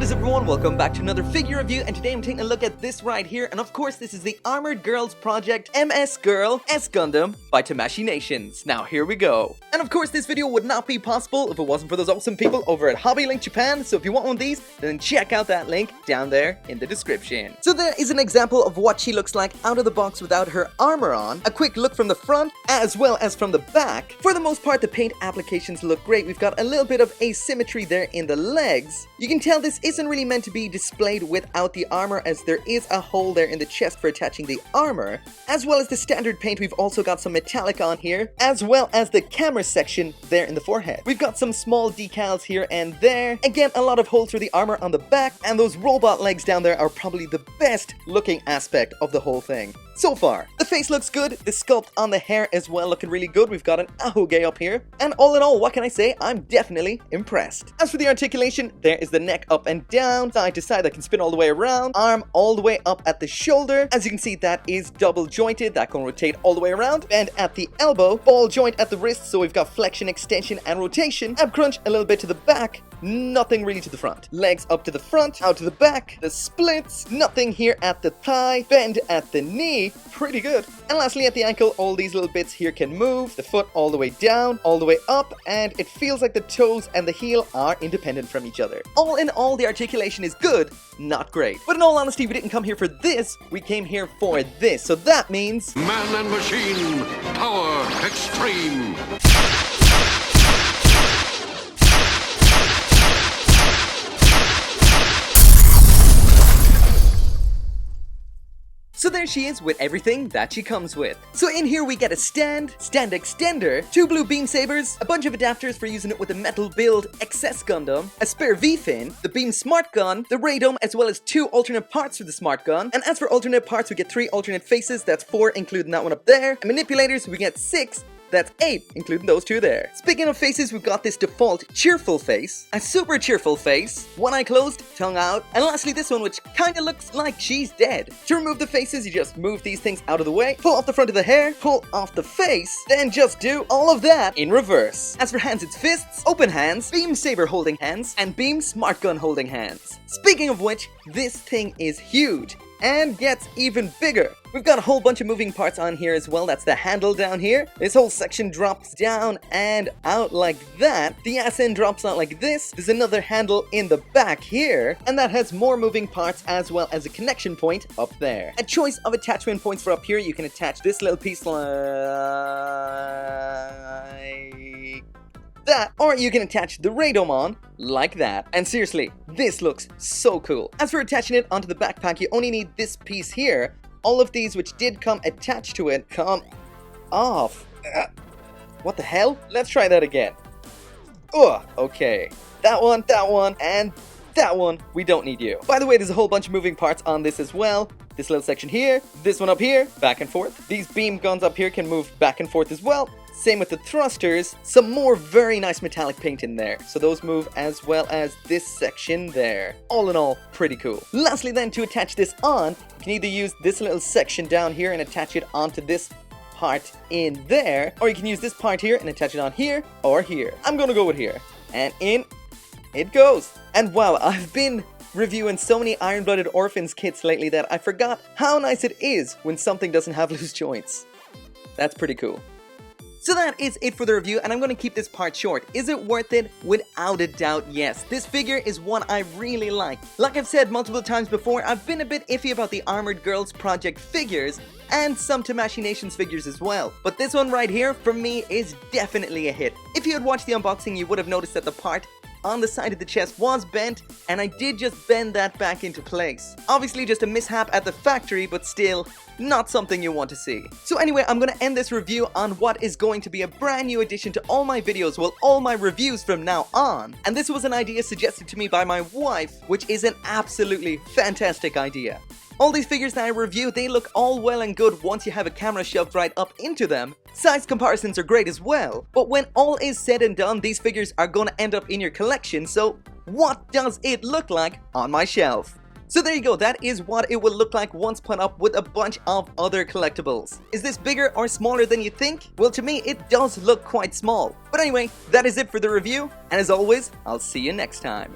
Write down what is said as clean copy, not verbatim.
What is up, everyone? Welcome back to another figure review, and today I'm taking a look at this right here, and of course this is the Armored Girls Project MS Girl S-Gundam by Tamashii Nations. Now here we go. And of course this video would not be possible if it wasn't for those awesome people over at Hobbylink Japan, so if you want one of these, then check out that link down there in the description. So there is an example of what she looks like out of the box without her armor on, a quick look from the front as well as from the back. For the most part the paint applications look great. We've got a little bit of asymmetry there in the legs. You can tell this isn't really meant to be displayed without the armor, as there is a hole there in the chest for attaching the armor. As well as the standard paint, we've also got some metallic on here, as well as the camera section there in the forehead. We've got some small decals here and there. Again, a lot of holes for the armor on the back, and those robot legs down there are probably the best looking aspect of the whole thing so far. The face looks good, the sculpt on the hair as well looking really good. We've got an ahoge up here, and all in all, what can I say? I'm definitely impressed. As for the articulation, there is the neck up and down, side to side, that can spin all the way around, arm all the way up at the shoulder. As you can see, that is double jointed, that can rotate all the way around, bend at the elbow, ball joint at the wrist, so we've got flexion, extension, and rotation. Ab crunch a little bit to the back, nothing really to the front. Legs up to the front, out to the back, the splits, nothing here at the thigh, bend at the knee, pretty good. And lastly at the ankle, all these little bits here can move, the foot all the way down, all the way up, and it feels like the toes and the heel are independent from each other. All in all, the articulation is good, not great. But in all honesty, we didn't come here for this, we came here for this. So that means Man and machine, power extreme. So there she is with everything that she comes with. So in here we get a stand extender, 2 blue beam sabers, a bunch of adapters for using it with a metal build S Gundam, a spare V-fin, the beam smart gun, the radome, as well as 2 alternate parts for the smart gun. And as for alternate parts, we get 3 alternate faces, that's 4 including that one up there. And manipulators, we get 6. That's 8, including those 2 there. Speaking of faces, we've got this default cheerful face, a super cheerful face, one eye closed, tongue out, and lastly this one, which kinda looks like she's dead. To remove the faces, you just move these things out of the way, pull off the front of the hair, pull off the face, then just do all of that in reverse. As for hands, it's fists, open hands, beam saber holding hands, and beam smart gun holding hands. Speaking of which, this thing is huge and gets even bigger. We've got a whole bunch of moving parts on here as well. That's the handle down here. This whole section drops down and out like that. The ass end drops out like this. There's another handle in the back here, and that has more moving parts as well as a connection point up there. A choice of attachment points for up here. You can attach this little piece like that, or you can attach the radome on like that. And seriously, this looks so cool. As for attaching it onto the backpack, you only need this piece here. All of these which did come attached to it come off. What the hell? Let's try that again. Ugh, okay. That one, and that one, we don't need you. By the way, there's a whole bunch of moving parts on this as well. This little section here, this one up here, back and forth. These beam guns up here can move back and forth as well. Same with the thrusters, some more very nice metallic paint in there. So those move as well as this section there. All in all, pretty cool. Lastly then, to attach this on, you can either use this little section down here and attach it onto this part in there, or you can use this part here and attach it on here or here. I'm gonna go with here. And in it goes. And wow, I've been reviewing so many Iron-Blooded Orphans kits lately that I forgot how nice it is when something doesn't have loose joints. That's pretty cool. So that is it for the review, and I'm going to keep this part short. Is it worth it? Without a doubt, yes. This figure is one I really like. Like I've said multiple times before, I've been a bit iffy about the Armored Girls Project figures, and some Tamashii Nations figures as well. But this one right here, for me, is definitely a hit. If you had watched the unboxing, you would have noticed that the part on the side of the chest was bent, and I did just bend that back into place. Obviously just a mishap at the factory, but still not something you want to see. So anyway, I'm gonna end this review on what is going to be a brand new addition to all my videos, well, all my reviews from now on. And this was an idea suggested to me by my wife, which is an absolutely fantastic idea. All these figures that I review, they look all well and good once you have a camera shoved right up into them. Size comparisons are great as well, but when all is said and done, these figures are gonna end up in your collection, so what does it look like on my shelf? So there you go, that is what it will look like once put up with a bunch of other collectibles. Is this bigger or smaller than you think? Well, to me, it does look quite small. But anyway, that is it for the review, and as always, I'll see you next time.